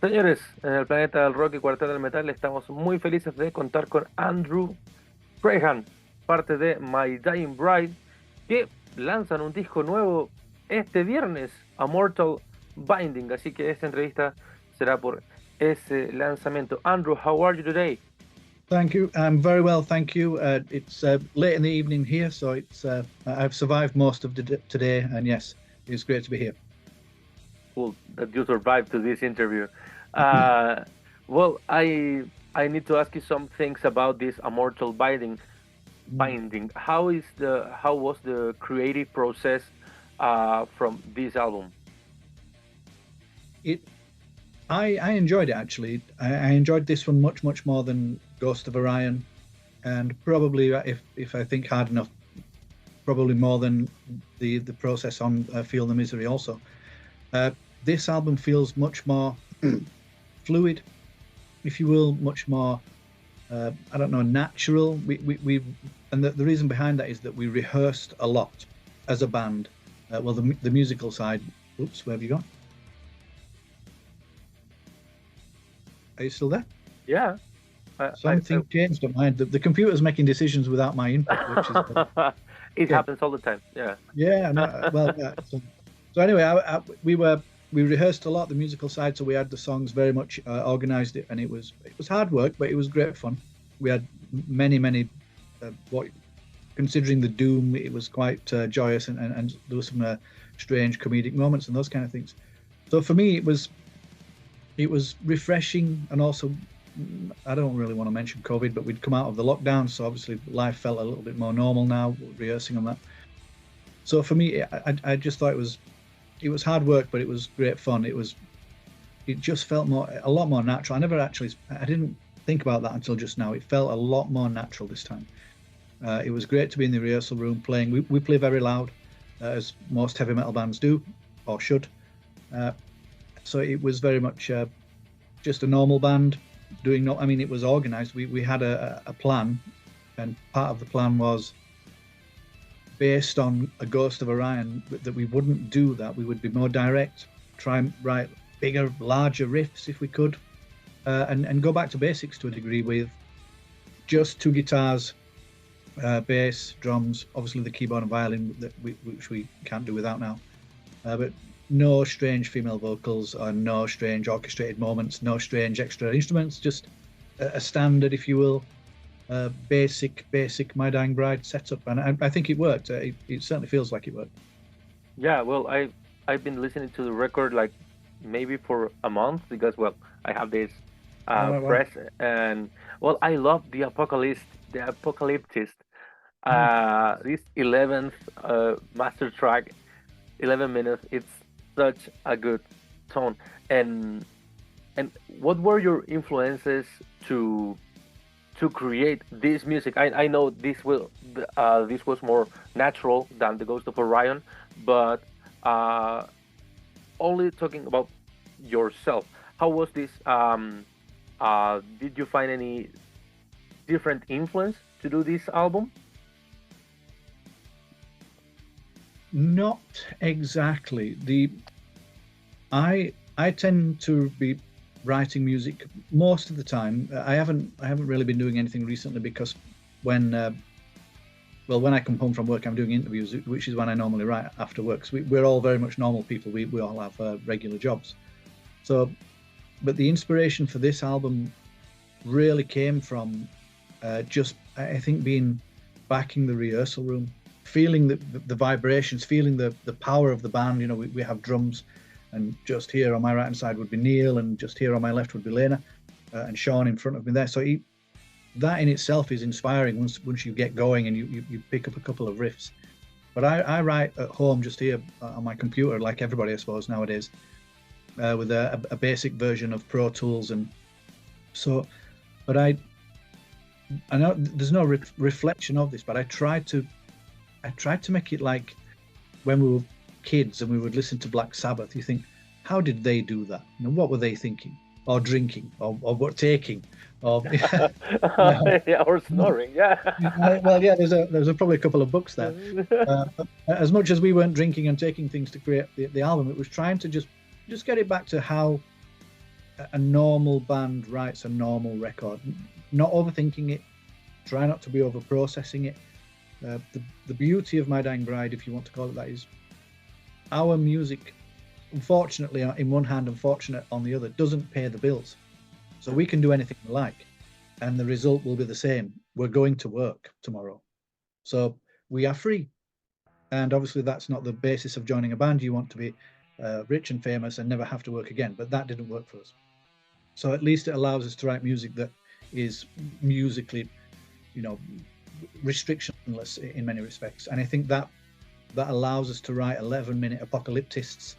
Señores, en el planeta del rock y cuarteto del metal estamos muy felices de contar con Andrew Craighan, parte de My Dying Bride, que lanzan un disco nuevo este viernes, A Mortal Binding, así que esta entrevista será por ese lanzamiento. Andrew, how are you today? Thank you. I'm very well, thank you. It's late in the evening here, so it's I've survived most of today, and yes, it's great to be here. Cool that you survived to this interview. Uh, well, I need to ask you some things about this A Mortal Binding. How was the creative process from this album? It I enjoyed it actually. I enjoyed this one much more than Ghost of Orion, and probably if I think hard enough, probably more than the process on Feel the Misery also. Uh, this album feels much more fluid, if you will, much more I don't know, natural. We and the reason behind that is that we rehearsed a lot as a band. Well, the musical side. Oops, where have you gone? Are you still there? Yeah, Something changed at mine. The computer's making decisions without my input, which is it yeah, happens all the time. Yeah. yeah. No, well, yeah. So anyway, we rehearsed a lot the musical side, so we had the songs very much organized it, and it was hard work, but it was great fun. We had many what considering the doom, it was quite joyous, and there was some strange comedic moments and those kind of things. So for me, it was refreshing, and also I don't really want to mention COVID, but we'd come out of the lockdown, so obviously life felt a little bit more normal now, rehearsing on that. So for me, I just thought it was hard work, but it was great fun. It just felt a lot more natural. I didn't think about that until just now. It felt a lot more natural this time. It was great to be in the rehearsal room playing. We play very loud, as most heavy metal bands do, or should. Uh, so it was very much just a normal band doing no. I mean, it was organized. We had a plan, and part of the plan was based on a Ghost of Orion that we wouldn't do that. We would be more direct, try and write bigger, larger riffs if we could, and go back to basics to a degree with just two guitars, bass, drums, obviously the keyboard and violin which we can't do without now, but no strange female vocals or no strange orchestrated moments, no strange extra instruments, just a standard, if you will, basic My Dying Bride setup, and I think it worked. It certainly feels like it worked. Yeah, well, I've been listening to the record like maybe for a month because well, I have this All right, well, press and well, I love the Apocalyptist. mm. This 11th master track, 11 minutes. It's such a good tone. And and what were your influences to to create this music? I know this was more natural than the Ghost of Orion, but uh, only talking about yourself. How was this? Did you find any different influence to do this album? Not exactly. I tend to be writing music most of the time. I haven't really been doing anything recently because when when I come home from work, I'm doing interviews, which is when I normally write after work. So we're all very much normal people. We all have regular jobs. So, but the inspiration for this album really came from just I think being back in the rehearsal room, feeling the vibrations, feeling the power of the band. You know, we have drums, and just here on my right hand side would be Neil, and just here on my left would be Lena, and Sean in front of me there. So that in itself is inspiring once you get going and you pick up a couple of riffs. But I write at home just here on my computer, like everybody I suppose nowadays, with a basic version of Pro Tools, and so. But I know there's no reflection of this, but I tried to make it like when we were kids and we would listen to Black Sabbath. You think, how did they do that? You know, what were they thinking, or drinking, or what taking, or Yeah, or snoring. Yeah. well, yeah. There's probably a couple of books there. But as much as we weren't drinking and taking things to create the album, it was trying to just get it back to how a normal band writes a normal record, not overthinking it, try not to be over processing it. The beauty of My Dying Bride, if you want to call it that, is our music, unfortunately in one hand, unfortunate on the other, doesn't pay the bills. So we can do anything we like and the result will be the same. We're going to work tomorrow, so we are free. And obviously that's not the basis of joining a band. You want to be rich and famous and never have to work again, but that didn't work for us. So at least it allows us to write music that is musically, restrictionless in many respects. And I think that allows us to write 11-minute apocalyptists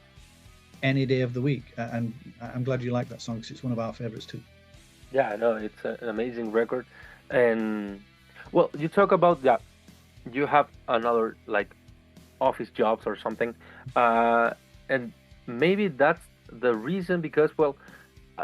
any day of the week. And I'm glad you like that song, because it's one of our favorites too. Yeah, no, it's an amazing record. And well, you talk about that. You have another like office jobs or something, and maybe that's the reason, because well,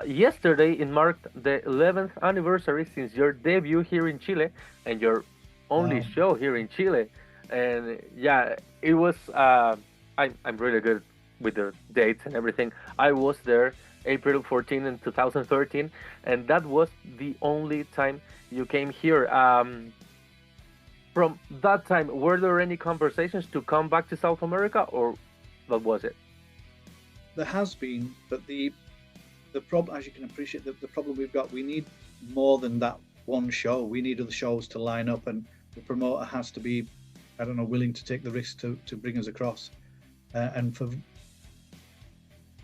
yesterday it marked the 11th anniversary since your debut here in Chile and your only Wow. show here in Chile. And yeah, it was. I'm really good with the dates and everything. I was there April 14 in 2013, and that was the only time you came here. From that time, were there any conversations to come back to South America, or what was it? There has been, but the problem, as you can appreciate, the problem we've got, we need more than that one show. We need other shows to line up, and the promoter has to be, I don't know, willing to take the risk to bring us across. And for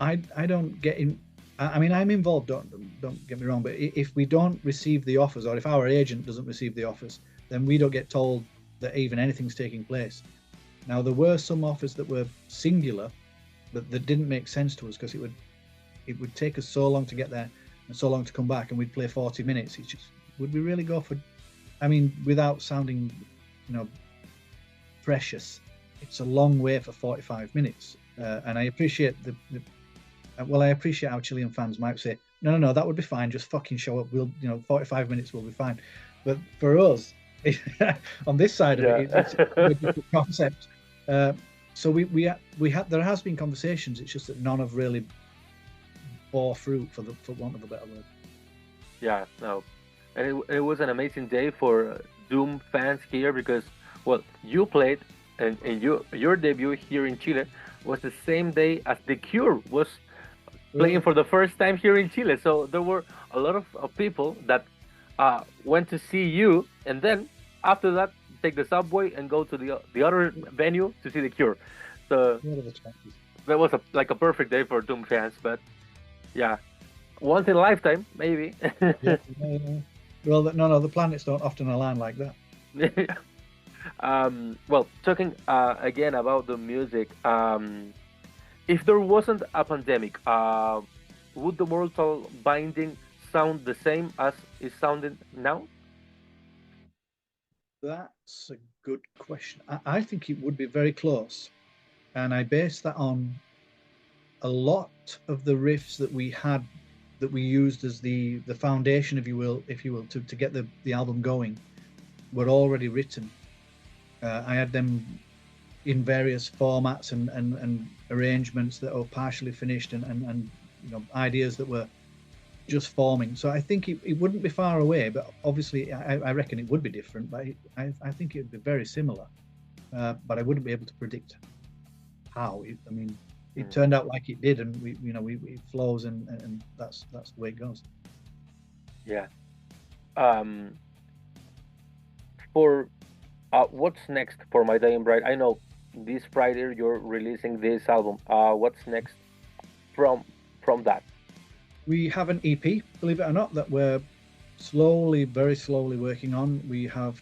I don't get in. I mean, I'm involved. Don't get me wrong, but if we don't receive the offers, or if our agent doesn't receive the offers, then we don't get told that even anything's taking place. Now, there were some offers that were singular, that didn't make sense to us, because it would take us so long to get there and so long to come back, and we'd play 40 minutes. It's just, would we really go for? I mean, without sounding, precious, it's a long way for 45 minutes. And I appreciate I appreciate how Chilean fans might say, no, that would be fine. Just fucking show up. We'll, 45 minutes will be fine. But for us, on this side of it, it's a different concept. So there has been conversations. It's just that none have really bore fruit, for want of a better word. Yeah, no, and it was an amazing day for Doom fans here, because well, you played, and your debut here in Chile was the same day as The Cure was playing for the first time here in Chile. So there were a lot of people that went to see you, and then after that take the subway and go to the other venue to see The Cure. So that was like a perfect day for Doom fans. But yeah, once in a lifetime, maybe. Yeah. Well, no, the planets don't often align like that. Well, talking again about the music, if there wasn't a pandemic, would the mortal binding sound the same as it's sounding now? That's a good question. I think it would be very close, and I base that on a lot of the riffs that we had, that we used as the foundation, if you will, to get the album going, were already written. I had them in various formats and arrangements that were partially finished, and ideas that were just forming. So I think it wouldn't be far away, but obviously I reckon it would be different. But I think it would be very similar, but I wouldn't be able to predict how. It turned out like it did, and it flows, and that's the way it goes. Yeah. For what's next for My Dying Bride? I know this Friday you're releasing this album. What's next from that? We have an EP, believe it or not, that we're very slowly working on. We have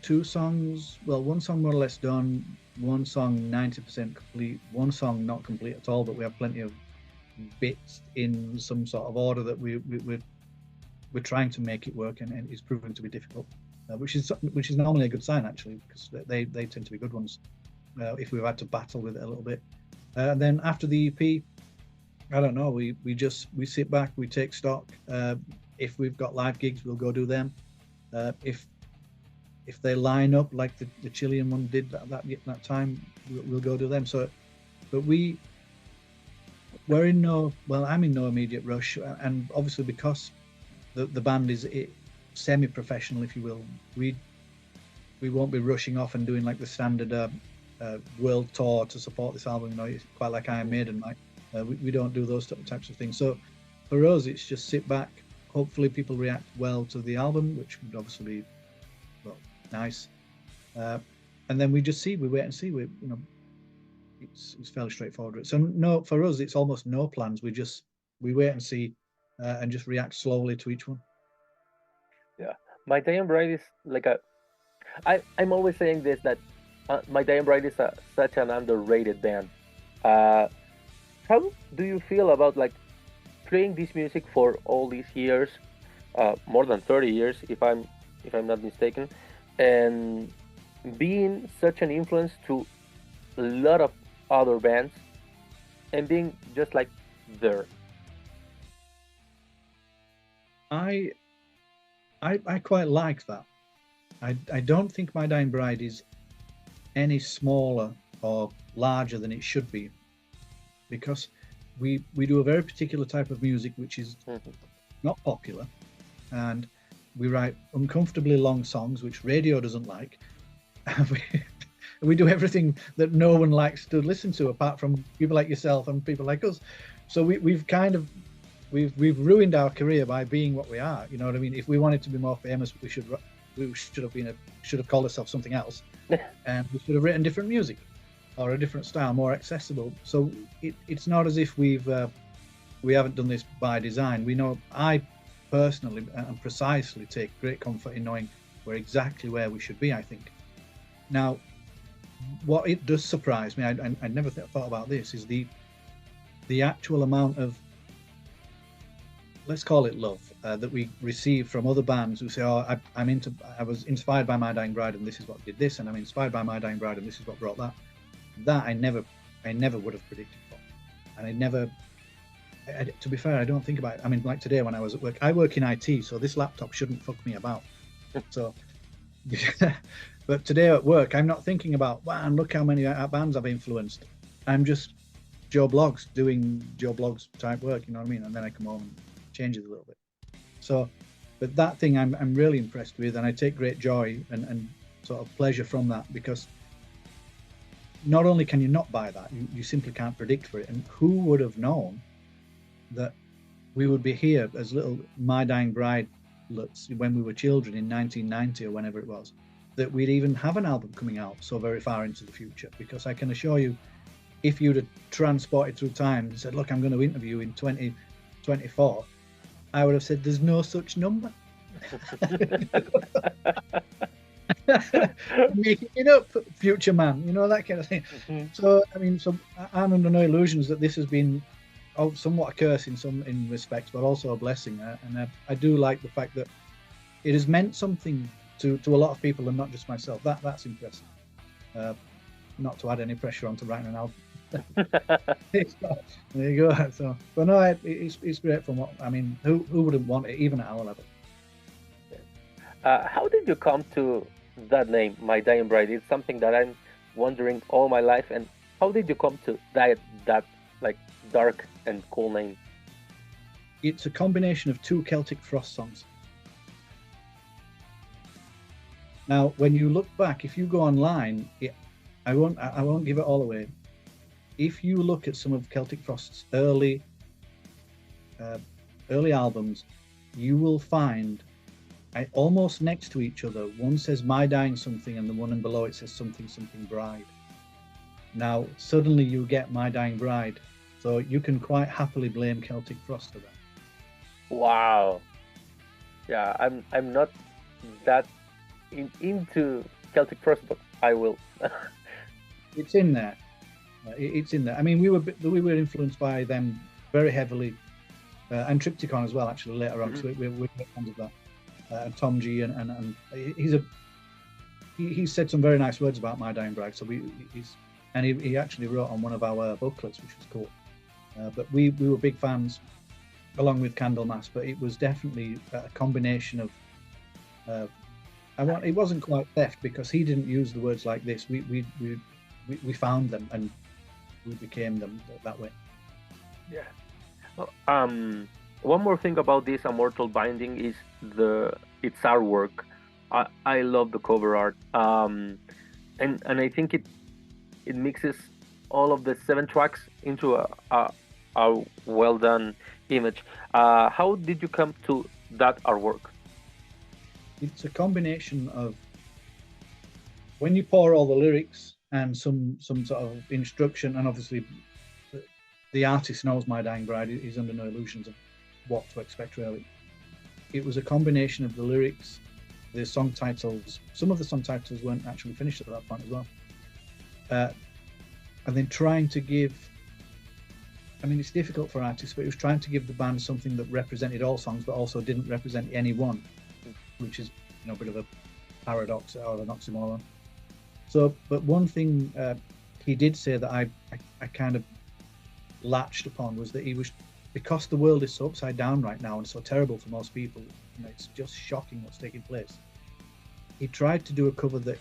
2 songs, well, 1 song more or less done, 1 song 90% complete, 1 song not complete at all, but we have plenty of bits in some sort of order that we're trying to make it work, and it's proven to be difficult, which is normally a good sign, actually, because they tend to be good ones if we've had to battle with it a little bit. And then after the EP, I don't know, we sit back, we take stock. If we've got live gigs, we'll go do them. If they line up like the Chilean one did that time, we'll go do them. So, but we're in no, well, I'm in no immediate rush, and obviously because the band is semi-professional, if you will, we won't be rushing off and doing like the standard world tour to support this album. You know, it's quite like Iron Maiden, like we don't do those types of things. So for us, it's just sit back. Hopefully, people react well to the album, which would obviously be nice. And then we just see, we wait and see. It's fairly straightforward. So no, for us, it's almost no plans. We wait and see, and just react slowly to each one. Yeah, My Dying Bride is like a. I'm always saying this that My Dying Bride is such an underrated band. Uh, how do you feel about like playing this music for all these years, more than 30 years, if I'm not mistaken, and being such an influence to a lot of other bands, and being just like there? I I quite like that. I don't think My Dying Bride is any smaller or larger than it should be, because we do a very particular type of music which is not popular, and we write uncomfortably long songs which radio doesn't like. we, we do everything that no one likes to listen to apart from people like yourself and people like us. So we've kind of we've ruined our career by being what we are. You know what I mean? If we wanted to be more famous, we should have called ourselves something else, and we should have written different music or a different style, more accessible. So it's not as if we haven't done this by design. We know, I personally and precisely take great comfort in knowing we're exactly where we should be, I think. Now, what it does surprise me, I never thought about this, is the actual amount of, let's call it love, that we receive from other bands who say, "Oh, I was inspired by My Dying Bride, and this is what did this, and I'm inspired by My Dying Bride, and this is what brought that." That I never would have predicted for, and to be fair, I don't think about it. I mean, like today when I was at work, I work in IT, so this laptop shouldn't fuck me about. So, but today at work, I'm not thinking about, wow, look how many bands I've influenced. I'm just Joe Blogs doing Joe Blogs type work, you know what I mean? And then I come home and change it a little bit. So, but that thing I'm really impressed with, and I take great joy and sort of pleasure from that, because not only can you not buy that, you simply can't predict for it. And who would have known that we would be here as little My Dying Bride when we were children in 1990 or whenever it was, that we'd even have an album coming out so very far into the future. Because I can assure you, if you'd have transported through time and said, look, I'm going to interview in 2024, I would have said, there's no such number. Making it up, future man, you know, that kind of thing. So I mean, I'm under no illusions that this has been somewhat a curse in respects, but also a blessing. And I do like the fact that it has meant something to a lot of people, and not just myself. That's impressive. Not to add any pressure onto writing an album. There you go. So, but no, it's great. From what I mean, who wouldn't want it, even at our level? How did you come to that name, My Dying Bride? It's something that I'm wondering all my life. And how did you come to that like dark and cool name? It's a combination of two Celtic Frost songs. Now, when you look back, if you go online, I won't give it all away. If you look at some of Celtic Frost's early albums, you will find almost next to each other, one says My Dying something, and the one below it says something bride. Now suddenly you get My Dying Bride, so you can quite happily blame Celtic Frost for that. Wow. Yeah, I'm not that into Celtic Frost, but I will. It's in there. It's in there. I mean, we were influenced by them very heavily, and Triptychon as well. Actually, later on, so we're big fans of that. And Tom G, and he said some very nice words about My Dying Bride. So he actually wrote on one of our booklets, which was cool. But we were big fans, along with Candlemas. But it was definitely a combination of. It wasn't quite theft, because he didn't use the words like this. We found them and we became them that way. Yeah. Well, one more thing about this immortal binding is the its artwork. I love the cover art. And I think it mixes all of the 7 tracks into a well done image. How did you come to that artwork? It's a combination of when you pour all the lyrics and some sort of instruction, and obviously the artist knows My Dying Bride. He's under no illusions of what to expect, really. It was a combination of the lyrics, the song titles. Some of the song titles weren't actually finished at that point as well. And then trying to give, I mean, it's difficult for artists, but it was trying to give the band something that represented all songs, but also didn't represent any one, which is, a bit of a paradox or an oxymoron. So, but one thing he did say that I kind of latched upon was that he was, because the world is so upside down right now and so terrible for most people, it's just shocking what's taking place. He tried to do a cover that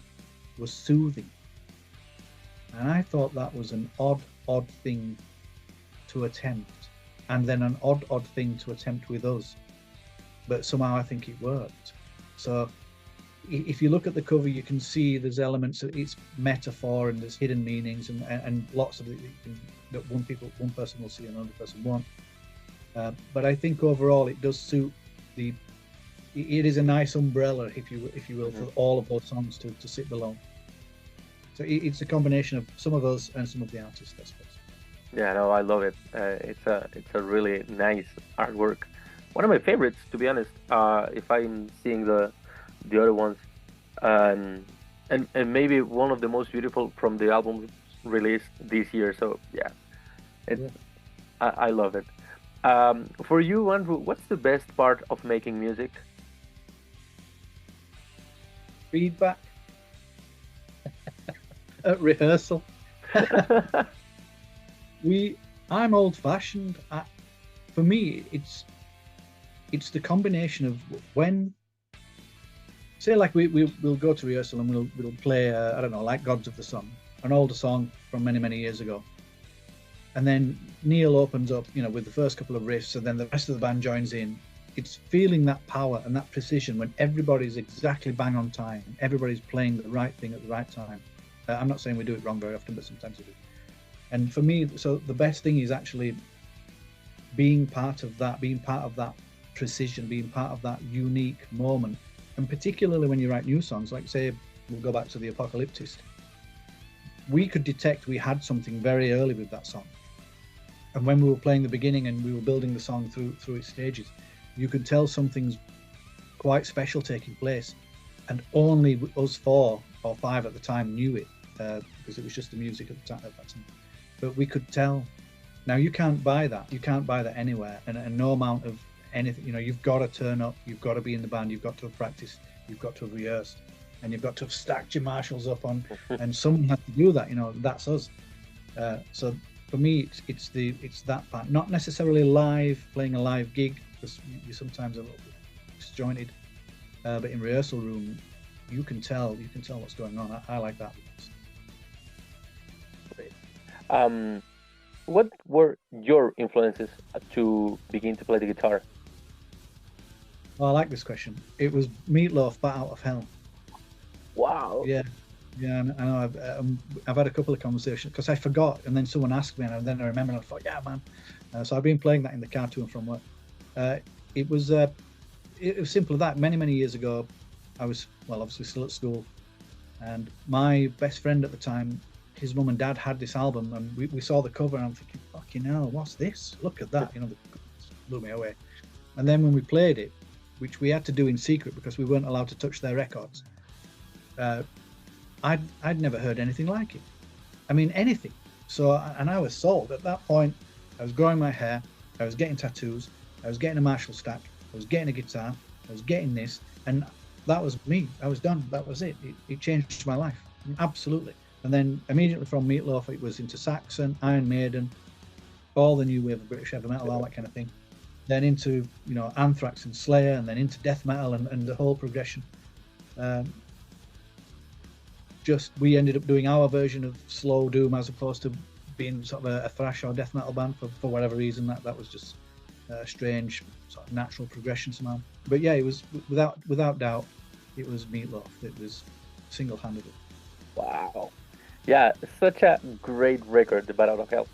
was soothing. And I thought that was an odd thing to attempt. And then an odd thing to attempt with us. But somehow I think it worked. So if you look at the cover, you can see there's elements of it's metaphor and there's hidden meanings and lots of it that one person will see and another person won't. But I think overall it does suit it is a nice umbrella, if you will, for all of those songs to sit below. So it's a combination of some of us and some of the artists, I suppose. Yeah, no, I love it. It's a really nice artwork. One of my favorites, to be honest. If I'm seeing the other ones, and maybe one of the most beautiful from the album released this year. So yeah, I love it. For you, Andrew, what's the best part of making music? Feedback at rehearsal. I'm old-fashioned. For me, it's the combination of when, say, like we'll go to rehearsal and we'll play I don't know, like Gods of the Sun, an older song from many years ago, and then Neil opens up, with the first couple of riffs, and then the rest of the band joins in. It's feeling that power and that precision when everybody's exactly bang on time, everybody's playing the right thing at the right time. I'm not saying we do it wrong very often, but sometimes we do. And for me, so the best thing is actually being part of that precision, being part of that unique moment. And particularly when you write new songs, like say, we'll go back to The Apocalyptist. We could detect we had something very early with that song. And when we were playing the beginning and we were building the song through its stages, you could tell something's quite special taking place. And only us 4 or 5 at the time knew it, because it was just the music at that time. But we could tell. Now you can't buy that. You can't buy that anywhere. And no amount of anything, you've got to turn up, you've got to be in the band, you've got to have practiced, you've got to have rehearsed, and you've got to have stacked your Marshalls up on, and someone has to do that, that's us. So for me, it's that part, not necessarily live, playing a live gig, because you sometimes are a little bit disjointed, but in rehearsal room, you can tell what's going on. I like that. Great. What were your influences to begin to play the guitar? Oh, I like this question. It was Meatloaf, Bat Out of Hell. Wow. Yeah, I know. I've had a couple of conversations because I forgot, and then someone asked me, and then I remembered, and I thought, yeah, man. So I've been playing that in the car to and from work. It was simple as that. Many years ago, I was, obviously still at school, and my best friend at the time, his mum and dad had this album, and we saw the cover, and I'm thinking, fucking hell, what's this? Look at that, it blew me away. And then when we played it, which we had to do in secret because we weren't allowed to touch their records, I'd never heard anything like it. I mean, anything. So, and I was sold. At that point, I was growing my hair, I was getting tattoos, I was getting a Marshall stack, I was getting a guitar, I was getting this, and that was me. I was done. That was it. It changed my life, absolutely. And then immediately from Meatloaf, it was into Saxon, Iron Maiden, all the new wave of British heavy metal, all that kind of thing. Then into, Anthrax and Slayer, and then into death metal and the whole progression. We ended up doing our version of slow doom as opposed to being sort of a thrash or death metal band for whatever reason. That was just a strange sort of natural progression somehow. But yeah, it was without doubt, it was Meatloaf. It was single-handedly. Wow. Yeah, such a great record, the Battle of Hell.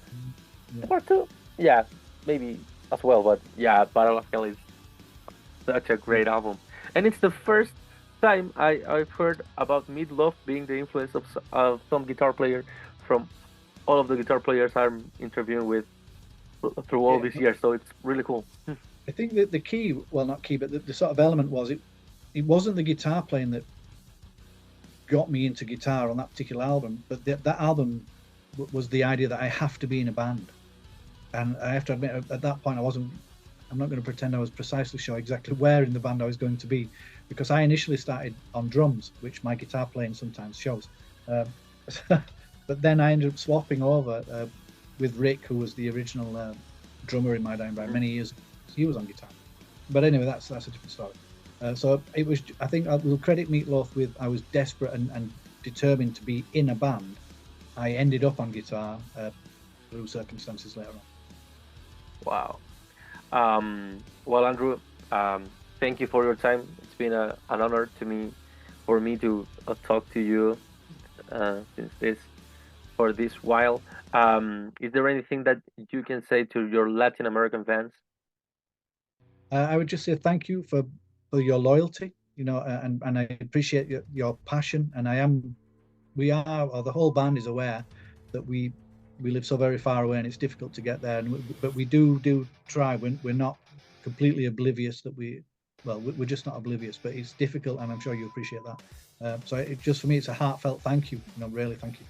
Yeah. Part two, yeah, maybe as well, but yeah, Battle of Hell is such a great album, and it's the first time I've heard about Meatloaf being the influence of some guitar player from all of the guitar players I'm interviewing with through all these years. So it's really cool. I think that the key, well, not key, but the sort of element was it wasn't the guitar playing that got me into guitar on that particular album, but that album was the idea that I have to be in a band. And I have to admit, at that point, I'm not going to pretend I was precisely sure exactly where in the band I was going to be, because I initially started on drums, which my guitar playing sometimes shows. But then I ended up swapping over with Rick, who was the original drummer in My Dying Bride many years. He was on guitar. But anyway, that's a different story. So it was, I think I will credit Meatloaf with, I was desperate and determined to be in a band. I ended up on guitar through circumstances later on. Wow. Well, Andrew, thank you for your time. It's been an honor for me to talk to you for this while. Is there anything that you can say to your Latin American fans? I would just say thank you for your loyalty, and I appreciate your passion. And the whole band is aware that we live so very far away and it's difficult to get there. But we do try. We're not completely oblivious that we're just not oblivious, but it's difficult, and I'm sure you appreciate that. So for me, it's a heartfelt thank you. Really, thank you.